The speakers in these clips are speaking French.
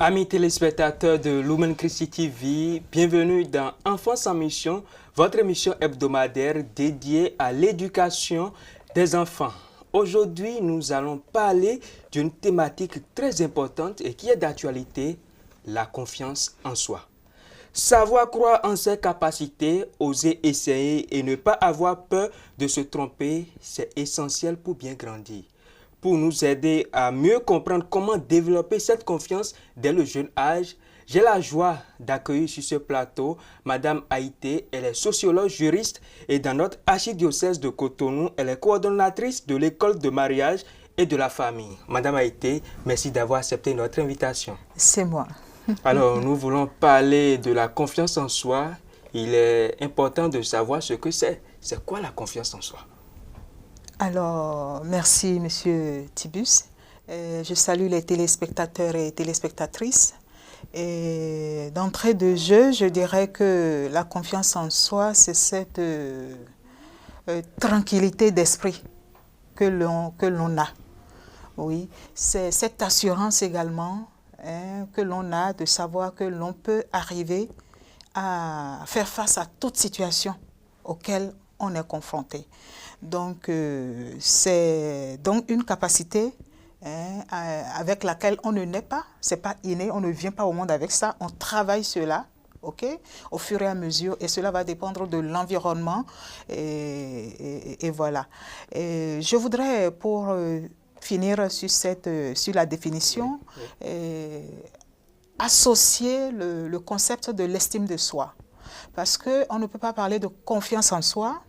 Amis téléspectateurs de Lumen Christi TV, bienvenue dans Enfance en Mission, votre émission hebdomadaire dédiée à l'éducation des enfants. Aujourd'hui, nous allons parler d'une thématique très importante et qui est d'actualité, la confiance en soi. Savoir croire en ses capacités, oser essayer et ne pas avoir peur de se tromper, c'est essentiel pour bien grandir. Pour nous aider à mieux comprendre comment développer cette confiance dès le jeune âge, j'ai la joie d'accueillir sur ce plateau Madame Haïté. Elle est sociologue juriste et dans notre archidiocèse de Cotonou, elle est coordonnatrice de l'école de mariage et de la famille. Madame Haïté, merci d'avoir accepté notre invitation. C'est moi. Alors, nous voulons parler de la confiance en soi. Il est important de savoir ce que c'est. C'est quoi la confiance en soi? Alors, merci Monsieur Tibus. Je salue les téléspectateurs et téléspectatrices. Et d'entrée de jeu, je dirais que la confiance en soi, c'est cette tranquillité d'esprit que l'on a. Oui, c'est cette assurance également que l'on a de savoir que l'on peut arriver à faire face à toute situation auquel on est confronté. Donc, c'est donc une capacité avec laquelle on ne naît pas, c'est pas inné, on ne vient pas au monde avec ça, on travaille cela, ok, au fur et à mesure, et cela va dépendre de l'environnement, et voilà. Et je voudrais, pour finir sur la définition, associer le concept de l'estime de soi, parce qu'on ne peut pas parler de confiance en soi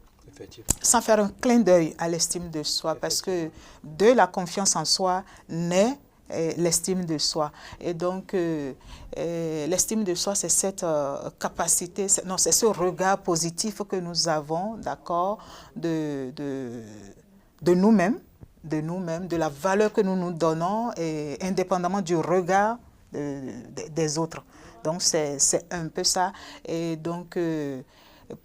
sans faire un clin d'œil à l'estime de soi, parce que de la confiance en soi naît l'estime de soi. Et donc, l'estime de soi, c'est cette capacité, c'est ce regard positif que nous avons, d'accord, de nous-mêmes, de la valeur que nous nous donnons, et indépendamment du regard des autres. Donc, c'est un peu ça. Et donc,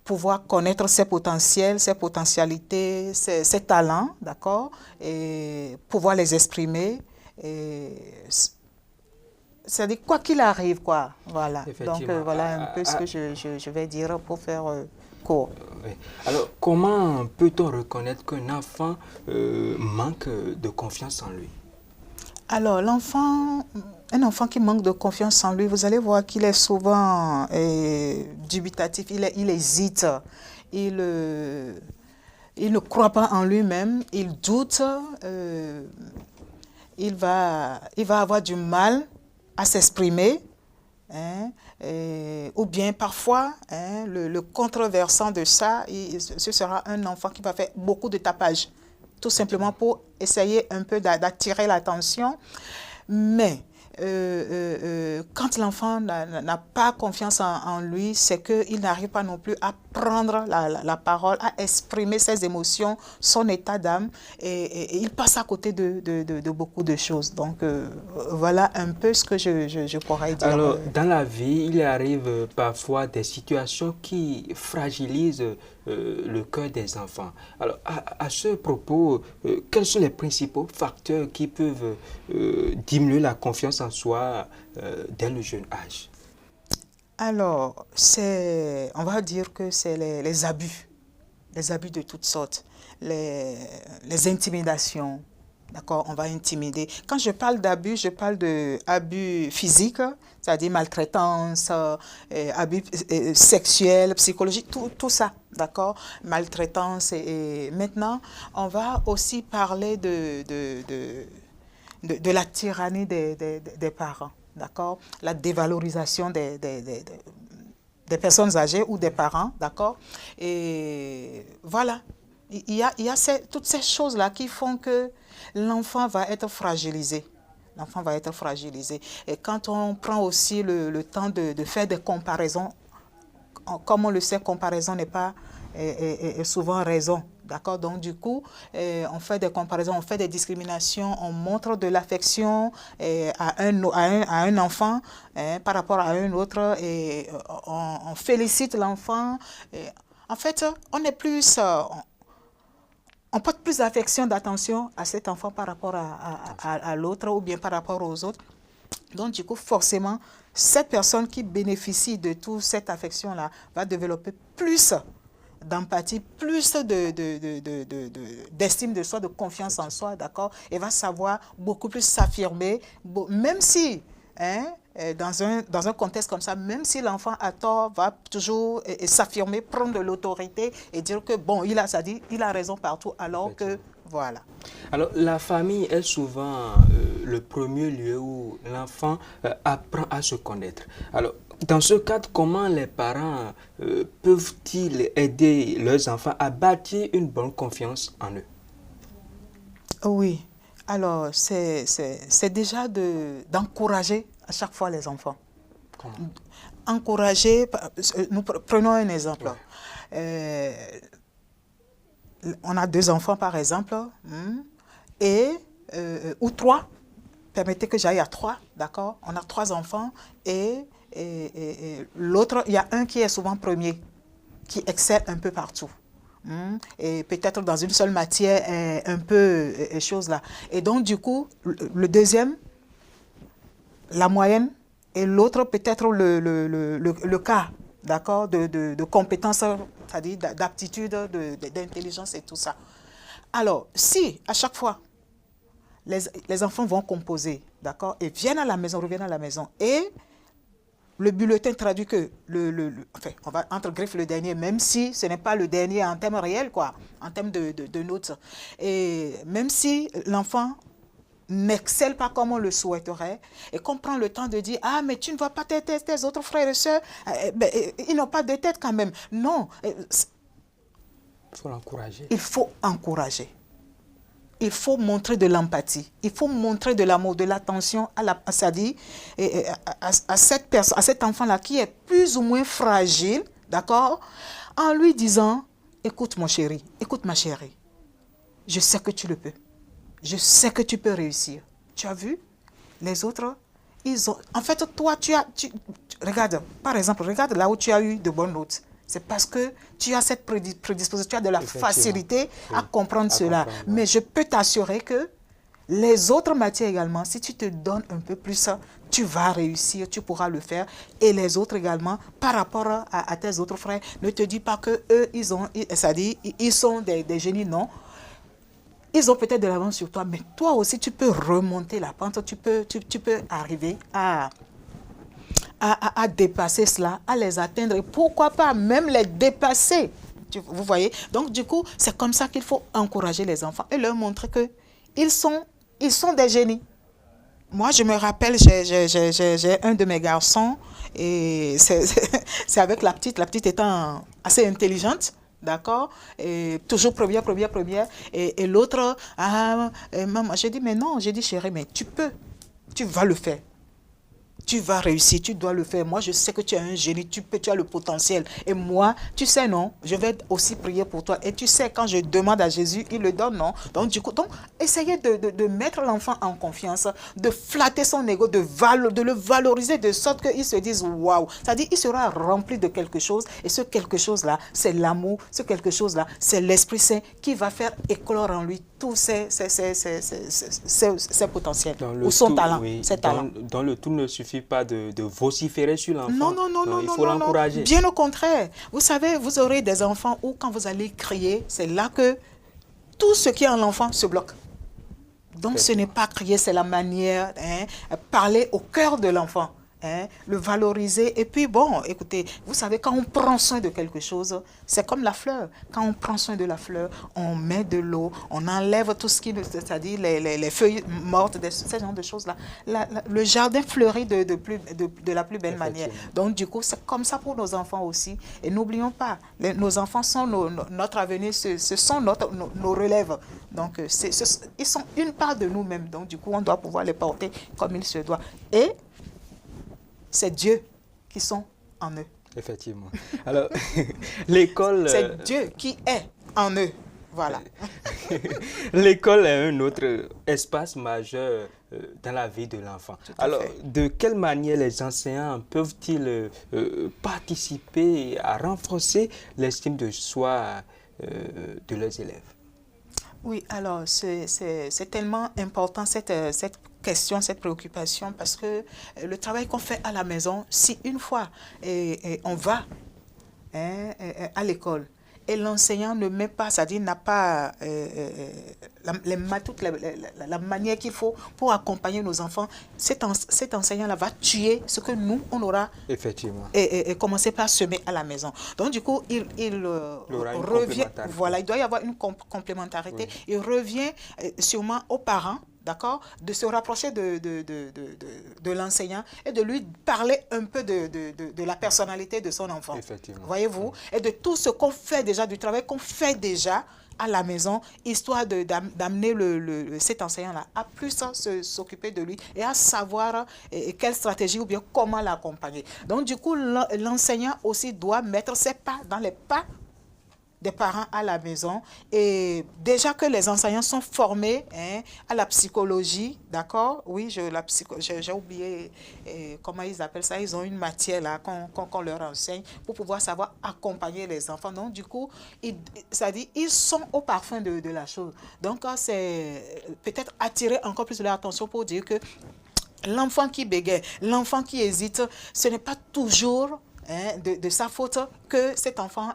pouvoir connaître ses potentiels, ses potentialités, ses talents, d'accord, et pouvoir les exprimer. C'est-à-dire, quoi qu'il arrive, quoi. Voilà. Donc, voilà un peu ce que je vais dire pour faire court. Oui. Alors, comment peut-on reconnaître qu'un enfant manque de confiance en lui? Alors, un enfant qui manque de confiance en lui, vous allez voir qu'il est souvent dubitatif, il hésite, il ne croit pas en lui-même, il doute, il va avoir du mal à s'exprimer, ou bien parfois, le contreversant de ça, ce sera un enfant qui va faire beaucoup de tapage, tout simplement pour essayer un peu d'attirer l'attention. Mais quand l'enfant n'a pas confiance en lui, c'est qu'il n'arrive pas non plus à prendre la parole, à exprimer ses émotions, son état d'âme, et il passe à côté de beaucoup de choses. Donc, voilà un peu ce que je pourrais dire. Alors, dans la vie, il arrive parfois des situations qui fragilisent le cœur des enfants. Alors, à ce propos, quels sont les principaux facteurs qui peuvent diminuer la confiance en soi dès le jeune âge? Alors, on va dire que c'est les abus de toutes sortes, les intimidations. D'accord, on va intimider. Quand je parle d'abus, je parle d'abus physiques, c'est-à-dire maltraitance, abus sexuels, psychologiques, tout ça, d'accord, maltraitance. Et maintenant, on va aussi parler de la tyrannie des parents, d'accord, la dévalorisation des personnes âgées ou des parents, d'accord. Et voilà, il y a toutes ces choses-là qui font que l'enfant va être fragilisé. L'enfant va être fragilisé. Et quand on prend aussi le temps de faire des comparaisons, comme on le sait, comparaison n'est pas souvent raison. D'accord? Donc, du coup, on fait des comparaisons, on fait des discriminations, on montre de l'affection à un enfant par rapport à un autre, et on félicite l'enfant. En fait, on est plus... on porte plus d'affection, d'attention à cet enfant par rapport à l'autre, ou bien par rapport aux autres. Donc, du coup, forcément, cette personne qui bénéficie de toute cette affection-là va développer plus d'empathie, plus d'estime de soi, de confiance en soi, d'accord? Et va savoir beaucoup plus s'affirmer, même si, hein, dans un contexte comme ça, même si l'enfant a tort, va toujours s'affirmer, prendre de l'autorité et dire que, bon, il a raison partout, alors que, voilà. Alors, la famille est souvent le premier lieu où l'enfant apprend à se connaître. Alors, dans ce cadre, comment les parents peuvent-ils aider leurs enfants à bâtir une bonne confiance en eux? Oui, alors c'est déjà d'encourager à chaque fois les enfants. Comment? Encourager, nous prenons un exemple. Ouais. On a 2 enfants par exemple, et, ou 3, permettez que j'aille à 3, d'accord? On a 3 enfants et l'autre, il y a un qui est souvent premier, qui excelle un peu partout. Et peut-être dans une seule matière, un peu, chose là. Et donc, du coup, le deuxième, la moyenne, et l'autre, peut-être le cas, d'accord, de compétences, c'est-à-dire d'aptitude, d'intelligence et tout ça. Alors, si à chaque fois, les enfants vont composer, d'accord, et viennent à la maison, reviennent à la maison, et le bulletin traduit que, enfin, on va entre griffes le dernier, même si ce n'est pas le dernier en termes réels, quoi, en termes de notes. Et même si l'enfant n'excelle pas comme on le souhaiterait, et qu'on prend le temps de dire, ah, mais tu ne vois pas tes autres frères et sœurs, ils n'ont pas de tête quand même. Non. Il faut l'encourager. Il faut encourager. Il faut montrer de l'empathie, il faut montrer de l'amour, de l'attention à cette personne, à cet enfant-là qui est plus ou moins fragile, d'accord, en lui disant, écoute mon chéri, écoute ma chérie, je sais que tu le peux, je sais que tu peux réussir. Tu as vu, les autres, ils ont, en fait, toi, regarde, par exemple, regarde là où tu as eu de bonnes notes. C'est parce que tu as cette prédisposition, tu as de la facilité à comprendre cela. Mais je peux t'assurer que les autres matières également, si tu te donnes un peu plus, tu vas réussir, tu pourras le faire. Et les autres également, par rapport à tes autres frères, ne te dis pas que eux, ils sont des génies, non. Ils ont peut-être de l'avance sur toi, mais toi aussi, tu peux remonter la pente, tu peux arriver à dépasser cela, à les atteindre et pourquoi pas même les dépasser. Vous voyez? Donc, du coup, c'est comme ça qu'il faut encourager les enfants et leur montrer qu'ils sont des génies. Moi, je me rappelle, j'ai un de mes garçons et c'est avec la petite étant assez intelligente. D'accord? Et toujours première. Et l'autre, maman, j'ai dit, mais non, j'ai dit, chérie, mais tu vas le faire. Tu vas réussir, tu dois le faire. Moi, je sais que tu es un génie, tu as le potentiel. Et moi, tu sais, non, je vais aussi prier pour toi. Et tu sais, quand je demande à Jésus, il le donne, non? Donc, du coup, essayez de mettre l'enfant en confiance, de flatter son ego, de le valoriser de sorte qu'il se dise, waouh. C'est-à-dire, il sera rempli de quelque chose. Et ce quelque chose-là, c'est l'amour. Ce quelque chose-là, c'est l'Esprit Saint qui va faire éclore en lui tous ses potentiels ou son talent, ses talents. Dans le tout ne suffit pas de vociférer sur l'enfant. Non, il faut l'encourager. Bien au contraire. Vous savez, vous aurez des enfants où quand vous allez crier, c'est là que tout ce qui est en l'enfant se bloque. Donc ce n'est pas crier, c'est la manière, parler au cœur de l'enfant. Le valoriser. Et puis bon, écoutez, vous savez, quand on prend soin de quelque chose, c'est comme la fleur. Quand on prend soin de la fleur, on met de l'eau, on enlève tout ce qui, c'est-à-dire les feuilles mortes, ce genre de choses-là. Le jardin fleurit de la plus belle manière. Donc du coup, c'est comme ça pour nos enfants aussi. Et n'oublions pas, nos enfants sont notre avenir, ce sont nos relèves. Donc ils sont une part de nous-mêmes. Donc du coup, on doit pouvoir les porter comme il se doit. Et c'est Dieu qui sont en eux. Effectivement. Alors, l'école... C'est Dieu qui est en eux. Voilà. L'école est un autre espace majeur dans la vie de l'enfant. Alors, de quelle manière les enseignants peuvent-ils participer à renforcer l'estime de soi de leurs élèves? Oui, alors c'est tellement important cette question, cette préoccupation, parce que le travail qu'on fait à la maison, si une fois on va à l'école, et l'enseignant ne met pas, c'est-à-dire n'a pas la manière qu'il faut pour accompagner nos enfants, cet enseignant-là va tuer ce que nous, on aura commencé par semer à la maison. Donc, du coup, il revient, voilà, il doit y avoir une complémentarité. Oui. Il revient sûrement aux parents, d'accord, de se rapprocher de l'enseignant et de lui parler un peu de la personnalité de son enfant. Voyez-vous? Et de tout ce qu'on fait déjà, du travail qu'on fait déjà à la maison, histoire d'amener cet enseignant-là à plus s'occuper de lui et à savoir quelle stratégie ou bien comment l'accompagner. Donc, du coup, l'enseignant aussi doit mettre ses pas dans les pas des parents à la maison. Et déjà que les enseignants sont formés à la psychologie, d'accord? Oui, j'ai oublié comment ils appellent ça. Ils ont une matière là qu'on leur enseigne pour pouvoir savoir accompagner les enfants. Donc, du coup, ils sont au parfum de la chose. Donc, c'est peut-être attirer encore plus leur attention pour dire que l'enfant qui bégaye, l'enfant qui hésite, ce n'est pas toujours de sa faute que cet enfant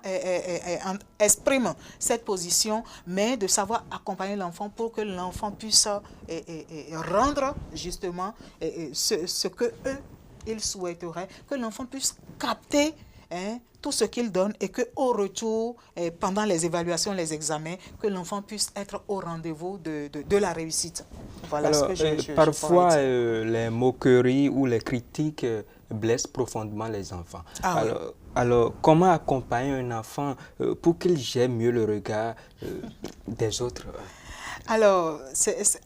exprime cette position, mais de savoir accompagner l'enfant pour que l'enfant puisse rendre justement ce que eux, ils souhaiteraient, que l'enfant puisse capter tout ce qu'il donne et qu'au retour, pendant les évaluations, les examens, que l'enfant puisse être au rendez-vous de la réussite. Voilà. Alors, ce que parfois, les moqueries ou les critiques blessent profondément les enfants. Alors, comment accompagner un enfant pour qu'il gère mieux le regard des autres? Alors,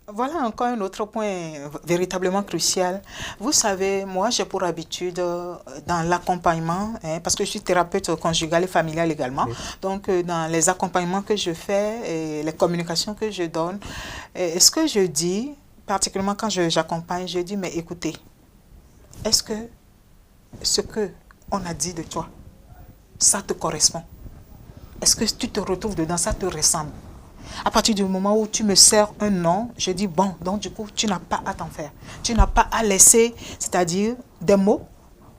voilà encore un autre point véritablement crucial. Vous savez, moi, j'ai pour habitude, dans l'accompagnement, parce que je suis thérapeute conjugale et familiale également, oui. Donc dans les accompagnements que je fais et les communications que je donne, ce que je dis, particulièrement quand j'accompagne, je dis, mais écoutez, est-ce que ce qu'on a dit de toi, ça te correspond? Est-ce que tu te retrouves dedans, ça te ressemble? À partir du moment où tu me sers un nom, je dis bon, donc du coup, tu n'as pas à t'en faire. Tu n'as pas à laisser, c'est-à-dire des mots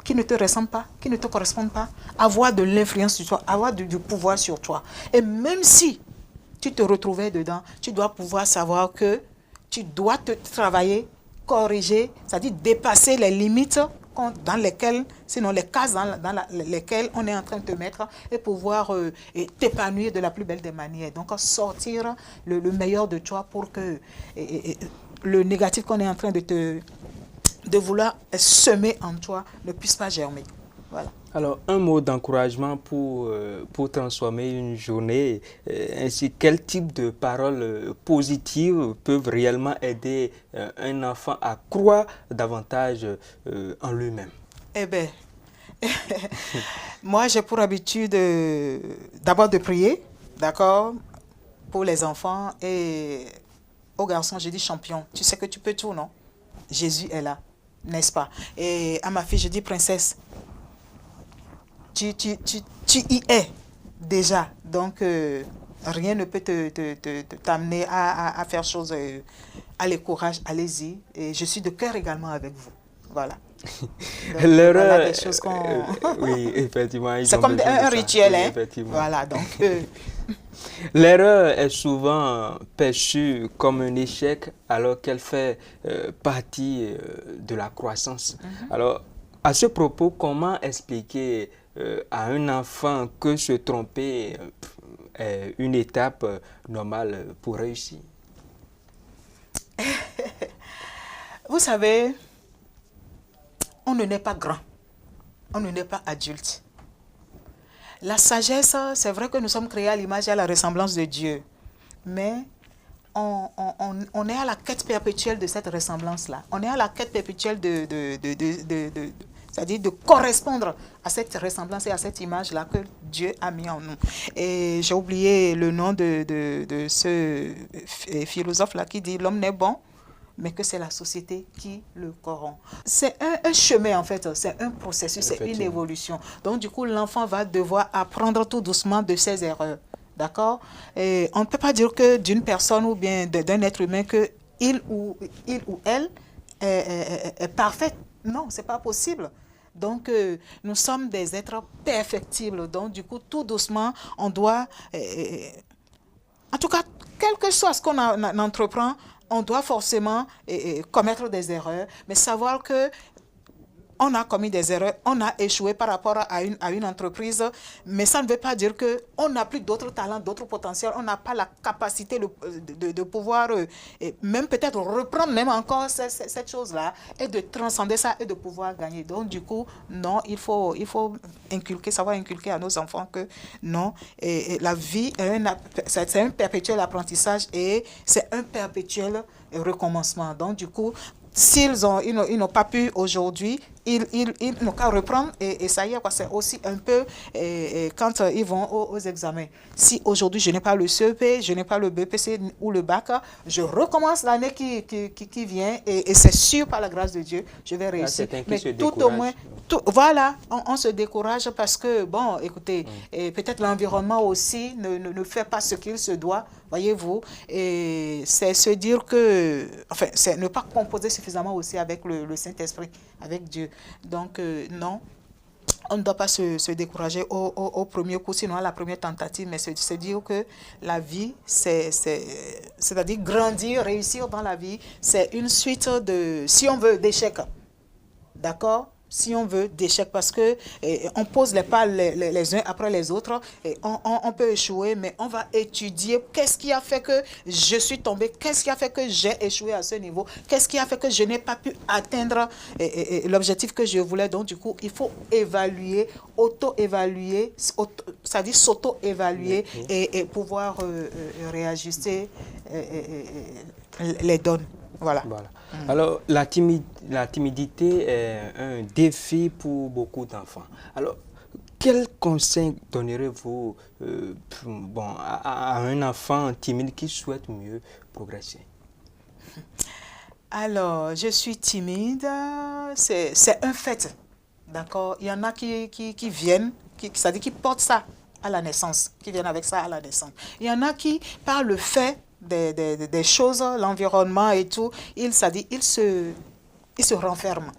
qui ne te ressemblent pas, qui ne te correspondent pas, avoir de l'influence sur toi, avoir du pouvoir sur toi. Et même si tu te retrouvais dedans, tu dois pouvoir savoir que tu dois te travailler, corriger, c'est-à-dire dépasser les limites dans lesquelles, sinon les cases dans lesquelles on est en train de te mettre et pouvoir t'épanouir de la plus belle des manières. Donc, sortir le meilleur de toi pour que le négatif qu'on est en train de vouloir semer en toi ne puisse pas germer. Voilà. Alors, un mot d'encouragement pour transformer une journée, ainsi quel type de paroles positives peuvent réellement aider un enfant à croire davantage en lui-même? Eh bien, moi j'ai pour habitude d'abord de prier, d'accord, pour les enfants, et aux garçons je dis champion, tu sais que tu peux tout, non? Jésus est là, n'est-ce pas? Et à ma fille je dis princesse, tu y es déjà, donc rien ne peut t'amener à faire chose. Allez, courage, allez-y. Et je suis de cœur également avec vous. Voilà. Donc, voilà des choses qu'on... oui, effectivement. C'est comme un rituel, oui, hein. Effectivement. Voilà, donc... L'erreur est souvent perçue comme un échec alors qu'elle fait partie de la croissance. Alors, à ce propos, comment expliquer à un enfant que se tromper est une étape normale pour réussir? Vous savez, on ne naît pas grand, on ne naît pas adulte. La sagesse, c'est vrai que nous sommes créés à l'image et à la ressemblance de Dieu, mais on est à la quête perpétuelle de cette ressemblance-là. On est à la quête perpétuelle c'est-à-dire de correspondre à cette ressemblance et à cette image-là que Dieu a mis en nous. Et j'ai oublié le nom de ce philosophe-là qui dit « L'homme n'est bon, mais que c'est la société qui le corrompt ». C'est un chemin, en fait, c'est un processus, c'est une évolution. Donc, du coup, l'enfant va devoir apprendre tout doucement de ses erreurs. D'accord? Et on ne peut pas dire que d'une personne ou bien d'un être humain que il ou elle est parfaite. Non, ce n'est pas possible. Donc, nous sommes des êtres perfectibles. Donc, du coup, tout doucement, on doit... en tout cas, quel que soit ce qu'on entreprend, on doit forcément commettre des erreurs, mais savoir que on a commis des erreurs, on a échoué par rapport à une entreprise, mais ça ne veut pas dire qu'on n'a plus d'autres talents, d'autres potentiels, on n'a pas la capacité de pouvoir, même peut-être reprendre même encore cette chose-là, et de transcender ça et de pouvoir gagner. Donc du coup, non, il faut inculquer, savoir inculquer à nos enfants que non, la vie, c'est un perpétuel apprentissage et c'est un perpétuel recommencement. Donc du coup, ils n'ont pas pu aujourd'hui, ils n'ont qu'à reprendre et ça y est, quoi. C'est aussi un peu quand ils vont aux examens. Si aujourd'hui je n'ai pas le CEP, je n'ai pas le BPC ou le bac, je recommence l'année qui vient et c'est sûr par la grâce de Dieu, je vais réussir. Mais tout au moins, voilà, on se décourage parce que, bon, écoutez, peut-être l'environnement aussi ne fait pas ce qu'il se doit, voyez-vous, et c'est se dire que, enfin, c'est ne pas composer suffisamment aussi avec le Saint-Esprit, avec Dieu. Donc, non, on ne doit pas se décourager au premier coup, sinon à la première tentative, mais se dire que la vie, c'est-à-dire grandir, réussir dans la vie, c'est une suite si on veut, d'échecs. D'accord? Si on veut, d'échecs, parce que on pose les pas les uns après les autres, et on peut échouer, mais on va étudier qu'est-ce qui a fait que je suis tombé, qu'est-ce qui a fait que j'ai échoué à ce niveau, qu'est-ce qui a fait que je n'ai pas pu atteindre l'objectif que je voulais. Donc, du coup, il faut évaluer, auto-évaluer, c'est-à-dire s'auto-évaluer et pouvoir réajuster les donnes. Voilà. Alors, la timidité est un défi pour beaucoup d'enfants. Alors, quel conseil donnerez-vous à un enfant timide qui souhaite mieux progresser? Alors, je suis timide, c'est un fait, d'accord? Il y en a qui viennent, c'est-à-dire qui portent ça à la naissance, qui viennent avec ça à la naissance. Il y en a qui, par le fait des choses, l'environnement et tout, il se renferme.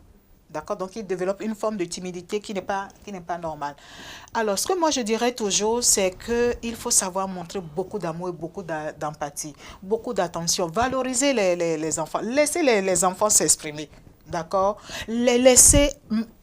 D'accord? Donc, il développe une forme de timidité qui n'est pas normale. Alors, ce que moi, je dirais toujours, c'est qu'il faut savoir montrer beaucoup d'amour et beaucoup d'empathie, beaucoup d'attention, valoriser les enfants, laisser les enfants s'exprimer. D'accord? Les laisser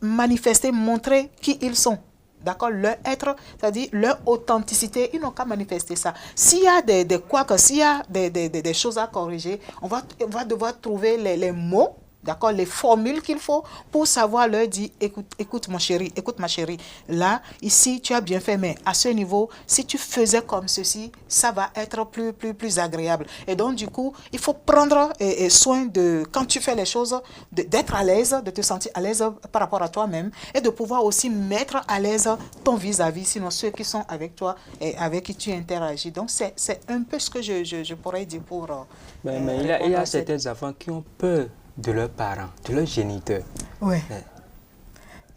manifester, montrer qui ils sont. D'accord, leur être, c'est-à-dire leur authenticité, ils n'ont qu'à manifester ça. S'il y a des couacs, s'il y a des choses à corriger, on va devoir trouver les mots, d'accord, les formules qu'il faut pour savoir leur dire, écoute mon chéri, écoute ma chérie, là, ici, tu as bien fait, mais à ce niveau, si tu faisais comme ceci, ça va être plus agréable. Et donc, du coup, il faut prendre soin de, quand tu fais les choses, d'être à l'aise, de te sentir à l'aise par rapport à toi-même et de pouvoir aussi mettre à l'aise ton vis-à-vis, sinon ceux qui sont avec toi et avec qui tu interagis. Donc, c'est un peu ce que je pourrais dire pour... mais il y a certains enfants qui ont peur de leurs parents, de leurs géniteurs. Oui.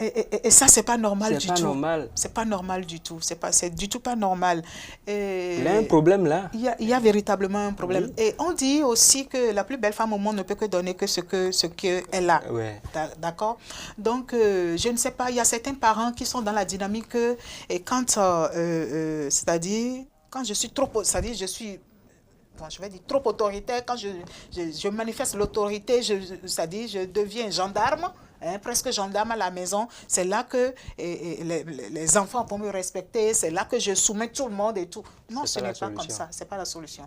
Et ça, c'est pas normal du tout. C'est pas normal. C'est pas normal du tout. C'est du tout pas normal. Il y a un problème là. Il y a véritablement un problème. Oui. Et on dit aussi que la plus belle femme au monde ne peut que donner que ce qu'elle a. Ouais. D'accord? Donc, je ne sais pas, il y a certains parents qui sont dans la dynamique et quand, c'est-à-dire, quand je suis trop, c'est-à-dire, je suis... je vais dire trop autoritaire, quand je manifeste l'autorité, c'est-à-dire je deviens gendarme, presque gendarme à la maison, c'est là que les enfants vont me respecter, c'est là que je soumets tout le monde et tout. Non, ce n'est pas comme ça, ce n'est pas la solution.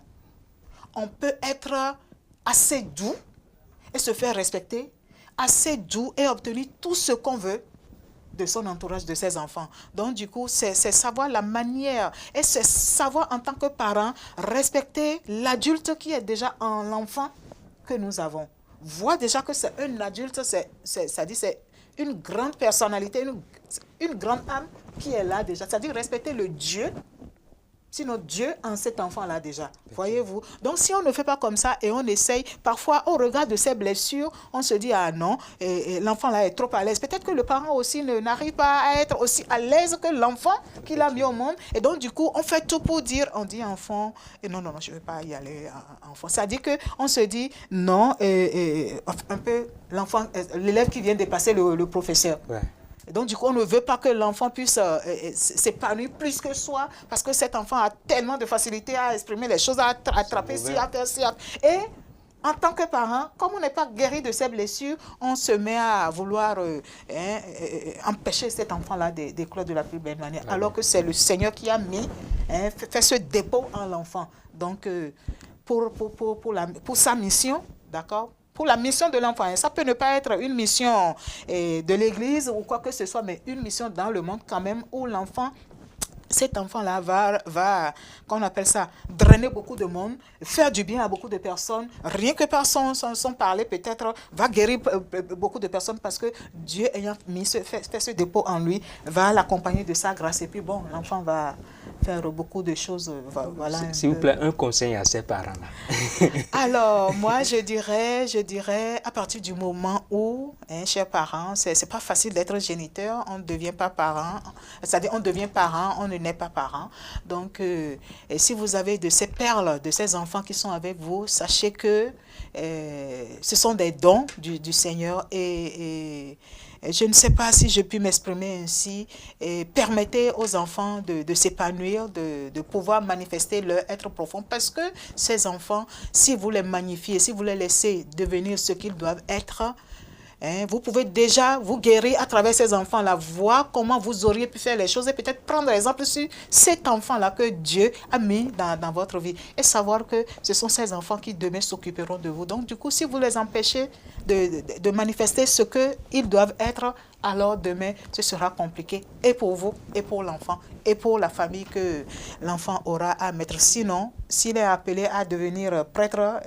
On peut être assez doux et se faire respecter, assez doux et obtenir tout ce qu'on veut de son entourage, de ses enfants. Donc, du coup, c'est savoir la manière et c'est savoir en tant que parent respecter l'adulte qui est déjà en l'enfant que nous avons. Voir déjà que c'est un adulte, c'est-à-dire c'est une grande personnalité, une grande âme qui est là déjà. C'est-à-dire respecter le Dieu Sinon, Dieu en cet enfant-là déjà, voyez-vous. Donc, si on ne fait pas comme ça et on essaye, parfois, au regard de ses blessures, on se dit, ah non, l'enfant-là est trop à l'aise. Peut-être que le parent aussi n'arrive pas à être aussi à l'aise que l'enfant qu'il a mis au monde. Et donc, du coup, on fait tout pour dire, on dit enfant, et non, je ne vais pas y aller, enfant. C'est-à-dire qu'on se dit, non, un peu, l'enfant, l'élève qui vient dépasser le professeur. Ouais. Et donc, du coup, on ne veut pas que l'enfant puisse s'épanouir plus que soi, parce que cet enfant a tellement de facilité à exprimer les choses, à attraper ci, à faire ci. Et en tant que parent, comme on n'est pas guéri de ses blessures, on se met à vouloir empêcher cet enfant-là d'éclore de la plus belle manière, alors que c'est le Seigneur qui a mis, fait ce dépôt en l'enfant. Donc, pour sa mission, d'accord, pour la mission de l'enfant. Ça peut ne pas être une mission de l'église ou quoi que ce soit, mais une mission dans le monde quand même où l'enfant, cet enfant-là va, qu'on appelle ça, drainer beaucoup de monde, faire du bien à beaucoup de personnes, rien que par son parler peut-être, va guérir beaucoup de personnes parce que Dieu ayant fait ce dépôt en lui, va l'accompagner de sa grâce et puis bon, l'enfant va faire beaucoup de choses. Voilà. S'il vous plaît, un conseil à ces parents-là. Alors, moi, je dirais, à partir du moment où, chers parents, c'est pas facile d'être géniteur, on ne devient pas parent, c'est-à-dire on devient parent, on ne naît pas parent. Donc, et si vous avez de ces perles, de ces enfants qui sont avec vous, sachez que ce sont des dons du Seigneur et je ne sais pas si je puis m'exprimer ainsi. Et permettez aux enfants de s'épanouir, de pouvoir manifester leur être profond. Parce que ces enfants, si vous les magnifiez, si vous les laissez devenir ce qu'ils doivent être, vous pouvez déjà vous guérir à travers ces enfants-là, voir comment vous auriez pu faire les choses et peut-être prendre exemple sur cet enfant-là que Dieu a mis dans votre vie et savoir que ce sont ces enfants qui demain s'occuperont de vous. Donc, du coup, si vous les empêchez de manifester ce qu'ils doivent être, alors demain, ce sera compliqué et pour vous, et pour l'enfant, et pour la famille que l'enfant aura à mettre. Sinon, s'il est appelé à devenir prêtre,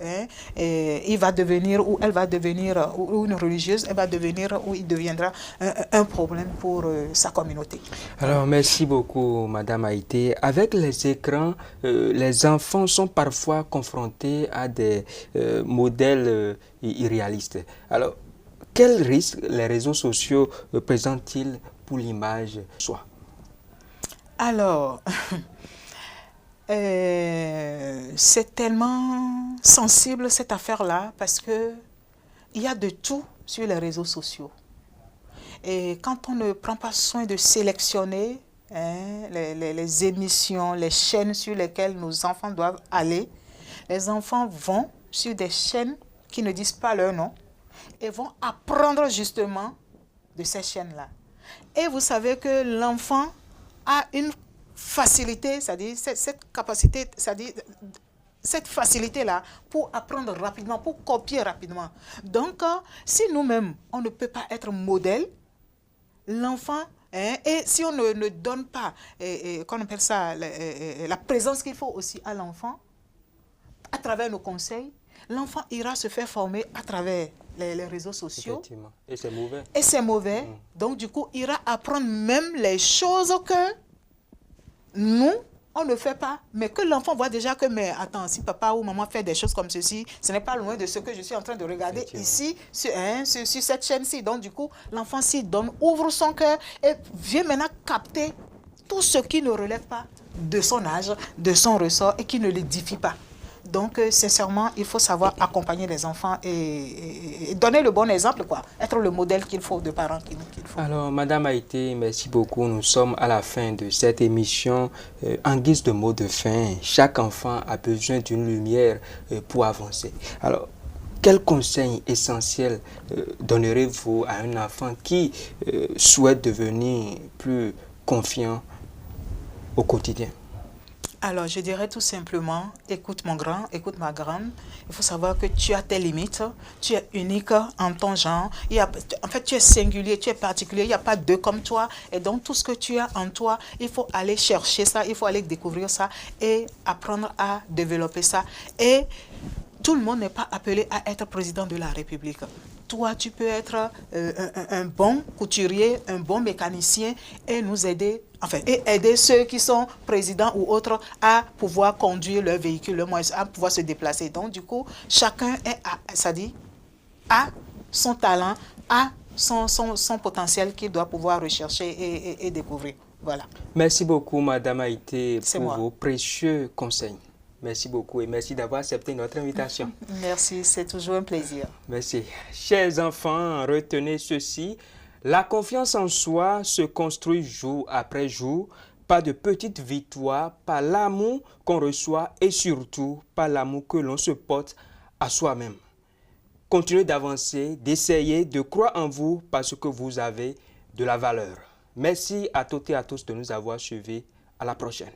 il va devenir, ou elle va devenir, ou une religieuse, elle va devenir, ou il deviendra un problème pour sa communauté. Alors, merci beaucoup, Madame Haïté. Avec les écrans, les enfants sont parfois confrontés à des modèles irréalistes. Alors, quels risques les réseaux sociaux présentent-ils pour l'image soi? Alors, c'est tellement sensible cette affaire-là parce que il y a de tout sur les réseaux sociaux. Et quand on ne prend pas soin de sélectionner les émissions, les chaînes sur lesquelles nos enfants doivent aller, les enfants vont sur des chaînes qui ne disent pas leur nom et vont apprendre justement de ces chaînes-là. Et vous savez que l'enfant a une facilité, c'est-à-dire cette capacité, c'est-à-dire cette facilité-là pour apprendre rapidement, pour copier rapidement. Donc, si nous-mêmes, on ne peut pas être modèle, l'enfant, et si on ne donne pas, qu'on appelle ça, la présence qu'il faut aussi à l'enfant, à travers nos conseils, l'enfant ira se faire former à travers les réseaux sociaux. Effectivement. Et c'est mauvais. Et c'est mauvais. Donc, du coup, il ira apprendre même les choses que nous, on ne fait pas. Mais que l'enfant voit déjà que, mais attends, si papa ou maman fait des choses comme ceci, ce n'est pas loin de ce que je suis en train de regarder ici, sur cette chaîne-ci. Donc, du coup, l'enfant s'y donne, ouvre son cœur et vient maintenant capter tout ce qui ne relève pas de son âge, de son ressort et qui ne l'édifie pas. Donc, sincèrement, il faut savoir accompagner les enfants et donner le bon exemple, quoi. Être le modèle qu'il faut, de parents qu'il faut. Alors, Madame Haïté, merci beaucoup. Nous sommes à la fin de cette émission. En guise de mot de fin, chaque enfant a besoin d'une lumière pour avancer. Alors, quel conseil essentiel donnerez-vous à un enfant qui souhaite devenir plus confiant au quotidien? Alors, je dirais tout simplement, écoute mon grand, écoute ma grande. Il faut savoir que tu as tes limites, tu es unique en ton genre. En fait, tu es singulier, tu es particulier, il n'y a pas deux comme toi. Et donc, tout ce que tu as en toi, il faut aller chercher ça, il faut aller découvrir ça et apprendre à développer ça. Et tout le monde n'est pas appelé à être président de la République. toi, tu peux être un bon couturier, un bon mécanicien et nous aider, enfin, et aider ceux qui sont présidents ou autres à pouvoir conduire leur véhicule, à pouvoir se déplacer. Donc, du coup, chacun a son talent, a son potentiel qu'il doit pouvoir rechercher et découvrir. Voilà. Merci beaucoup, Madame Haïté, pour moi. vos précieux conseils. Merci beaucoup et merci d'avoir accepté notre invitation. Merci, c'est toujours un plaisir. Merci. Chers enfants, retenez ceci. La confiance en soi se construit jour après jour, par de petites victoires, par l'amour qu'on reçoit et surtout par l'amour que l'on se porte à soi-même. Continuez d'avancer, d'essayer, de croire en vous parce que vous avez de la valeur. Merci à toutes et à tous de nous avoir suivis. À la prochaine.